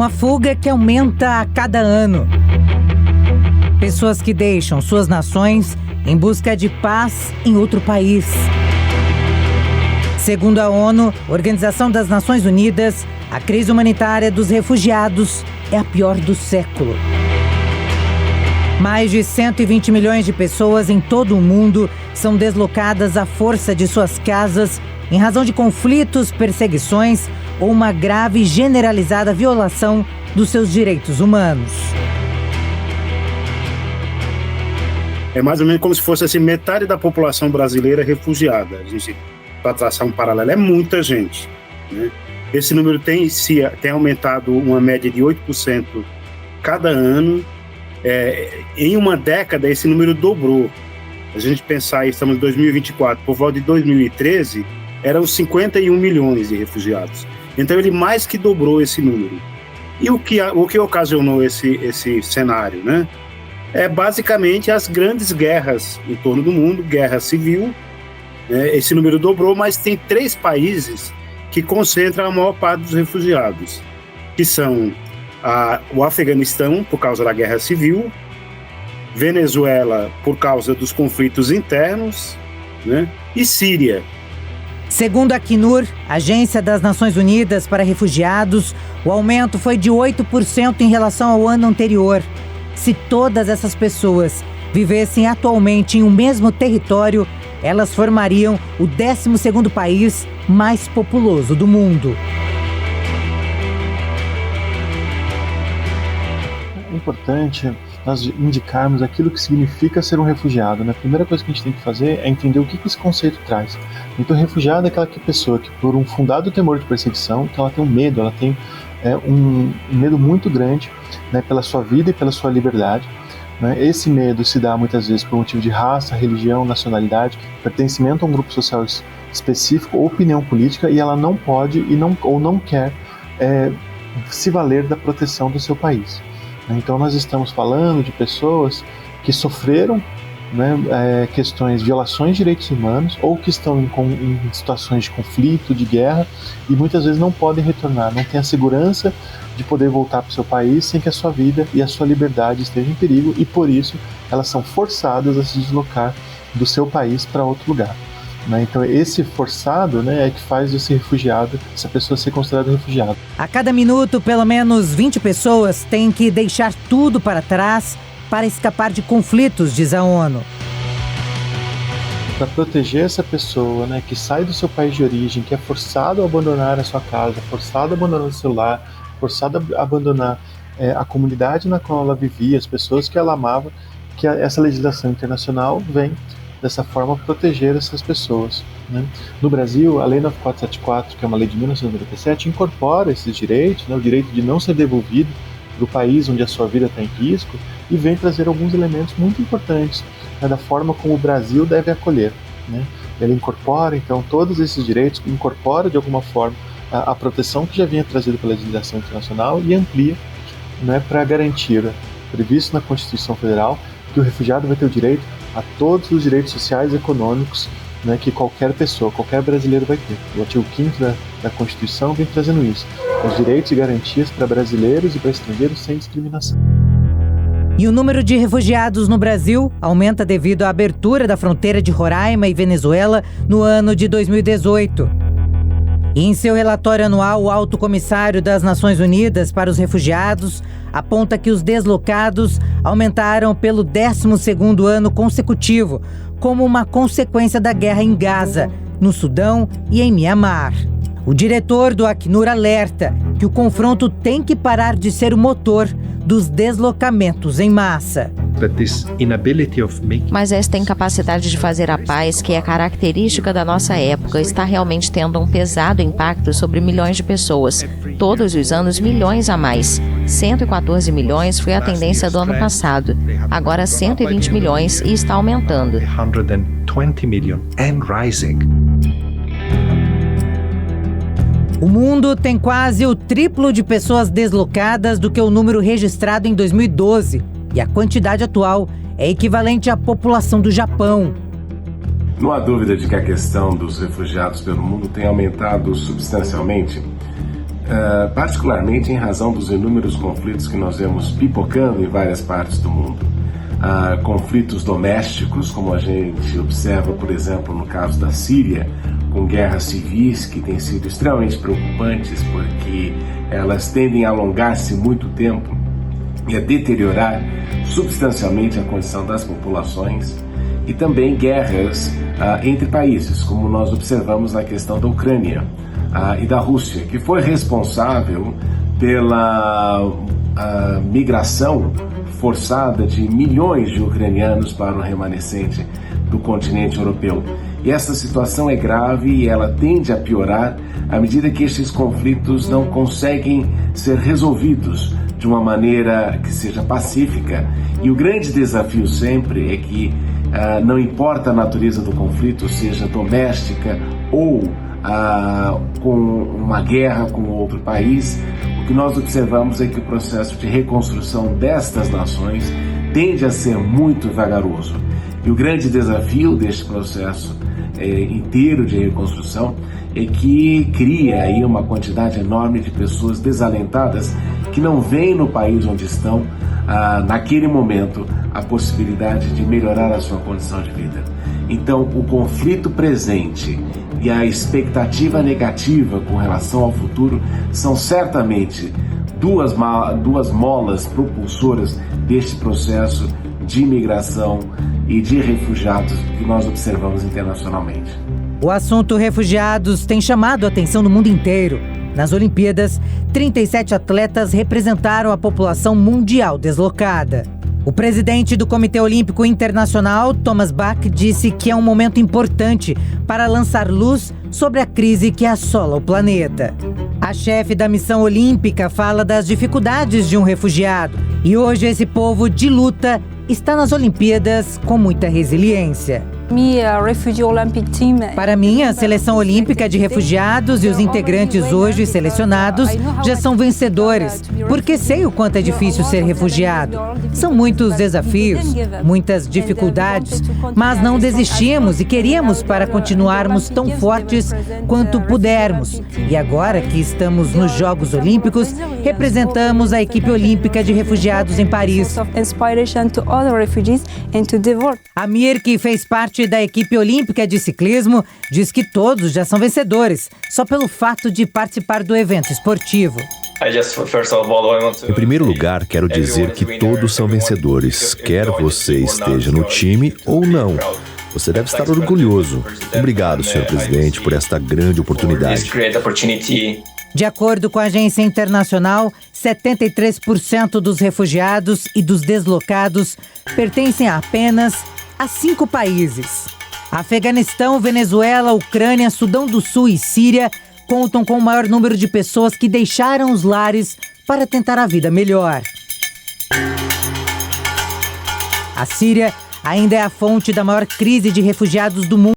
Uma fuga que aumenta a cada ano. Pessoas que deixam suas nações em busca de paz em outro país. Segundo a ONU, Organização das Nações Unidas, a crise humanitária dos refugiados é a pior do século. Mais de 120 milhões de pessoas em todo o mundo são deslocadas à força de suas casas em razão de conflitos, perseguições ou uma grave e generalizada violação dos seus direitos humanos. É mais ou menos como se fosse assim, metade da população brasileira refugiada. A gente, para traçar um paralelo, é muita gente, né? Esse número tem aumentado uma média de 8% cada ano. Em uma década, esse número dobrou. A gente pensar, estamos em 2024, por volta de 2013, eram 51 milhões de refugiados. Então, ele mais que dobrou esse número. E o que ocasionou esse cenário, né? É basicamente as grandes guerras em torno do mundo, guerra civil. Esse número dobrou, mas tem 3 países que concentram a maior parte dos refugiados, que são o Afeganistão, por causa da guerra civil, Venezuela, por causa dos conflitos internos, né? E Síria. Segundo a Acnur, Agência das Nações Unidas para Refugiados, o aumento foi de 8% em relação ao ano anterior. Se todas essas pessoas vivessem atualmente em um mesmo território, elas formariam o 12º país mais populoso do mundo. É importante nós indicarmos aquilo que significa ser um refugiado, né? A primeira coisa que a gente tem que fazer é entender o que esse conceito traz. Então, refugiado é aquela pessoa que, por um fundado temor de perseguição, que ela tem um medo, ela tem um medo muito grande, né, pela sua vida e pela sua liberdade. Né? Esse medo se dá muitas vezes por motivo de raça, religião, nacionalidade, pertencimento a um grupo social específico ou opinião política, e ela não pode ou não quer se valer da proteção do seu país. Então nós estamos falando de pessoas que sofreram, né, questões, violações de direitos humanos, ou que estão em situações de conflito, de guerra, e muitas vezes não podem retornar, não têm a segurança de poder voltar para o seu país sem que a sua vida e a sua liberdade estejam em perigo, e por isso elas são forçadas a se deslocar do seu país para outro lugar. Né? Então esse forçado, né, é que faz esse refugiado, essa pessoa ser considerada refugiada. A cada minuto, pelo menos 20 pessoas têm que deixar tudo para trás para escapar de conflitos, diz a ONU. Para proteger essa pessoa, né, que sai do seu país de origem, que é forçado a abandonar a sua casa, forçado a abandonar o seu lar, forçado a abandonar a comunidade na qual ela vivia, as pessoas que ela amava, que essa legislação internacional vem dessa forma proteger essas pessoas. Né? No Brasil, a Lei 9474, que é uma lei de 1997, incorpora esses direitos, né, o direito de não ser devolvido para o país onde a sua vida está em risco, e vem trazer alguns elementos muito importantes, né, da forma como o Brasil deve acolher. Né? Ele incorpora, então, todos esses direitos, incorpora de alguma forma a proteção que já vinha trazida pela legislação internacional e amplia, né, para garantir, previsto na Constituição Federal, que o refugiado vai ter o direito a todos os direitos sociais e econômicos, né, que qualquer pessoa, qualquer brasileiro vai ter. O artigo 5º da Constituição vem trazendo isso, os direitos e garantias para brasileiros e para estrangeiros sem discriminação. E o número de refugiados no Brasil aumenta devido à abertura da fronteira de Roraima e Venezuela no ano de 2018. E em seu relatório anual, o Alto Comissário das Nações Unidas para os Refugiados aponta que os deslocados aumentaram pelo 12º ano consecutivo, como uma consequência da guerra em Gaza, no Sudão e em Mianmar. O diretor do Acnur alerta que o confronto tem que parar de ser o motor dos deslocamentos em massa. Mas esta incapacidade de fazer a paz, que é característica da nossa época, está realmente tendo um pesado impacto sobre milhões de pessoas. Todos os anos, milhões a mais. 114 milhões foi a tendência do ano passado. Agora 120 milhões e está aumentando. O mundo tem quase o triplo de pessoas deslocadas do que o número registrado em 2012. E a quantidade atual é equivalente à população do Japão. Não há dúvida de que a questão dos refugiados pelo mundo tem aumentado substancialmente. particularmente em razão dos inúmeros conflitos que nós vemos pipocando em várias partes do mundo. Conflitos domésticos, como a gente observa, por exemplo, no caso da Síria, com guerras civis que têm sido extremamente preocupantes porque elas tendem a alongar-se muito tempo e a deteriorar substancialmente a condição das populações, e também guerras entre países, como nós observamos na questão da Ucrânia e da Rússia, que foi responsável pela migração forçada de milhões de ucranianos para o remanescente do continente europeu. E essa situação é grave e ela tende a piorar à medida que estes conflitos não conseguem ser resolvidos de uma maneira que seja pacífica. E o grande desafio sempre é que não importa a natureza do conflito, seja doméstica ou com uma guerra com outro país, o que nós observamos é que o processo de reconstrução destas nações tende a ser muito vagaroso. E o grande desafio deste processo inteiro de reconstrução é que cria aí uma quantidade enorme de pessoas desalentadas que não veem no país onde estão, naquele momento, a possibilidade de melhorar a sua condição de vida. Então, o conflito presente e a expectativa negativa com relação ao futuro são certamente duas molas propulsoras deste processo de imigração e de refugiados que nós observamos internacionalmente. O assunto refugiados tem chamado a atenção no mundo inteiro. Nas Olimpíadas, 37 atletas representaram a população mundial deslocada. O presidente do Comitê Olímpico Internacional, Thomas Bach, disse que é um momento importante para lançar luz sobre a crise que assola o planeta. A chefe da missão olímpica fala das dificuldades de um refugiado e hoje esse povo de luta está nas Olimpíadas com muita resiliência. Para mim, a seleção olímpica de refugiados e os integrantes hoje selecionados já são vencedores, porque sei o quanto é difícil ser refugiado. São muitos desafios, muitas dificuldades, mas não desistimos e queríamos para continuarmos tão fortes quanto pudermos. E agora que estamos nos Jogos Olímpicos, representamos a equipe olímpica de refugiados em Paris. Amir, que fez parte da equipe olímpica de ciclismo, diz que todos já são vencedores, só pelo fato de participar do evento esportivo. Em primeiro lugar, quero dizer que todos são vencedores, quer você esteja no time ou não. Você deve estar orgulhoso. Obrigado, senhor presidente, por esta grande oportunidade. De acordo com a agência internacional, 73% dos refugiados e dos deslocados pertencem apenas a 5 países. Afeganistão, Venezuela, Ucrânia, Sudão do Sul e Síria contam com o maior número de pessoas que deixaram os lares para tentar a vida melhor. A Síria ainda é a fonte da maior crise de refugiados do mundo.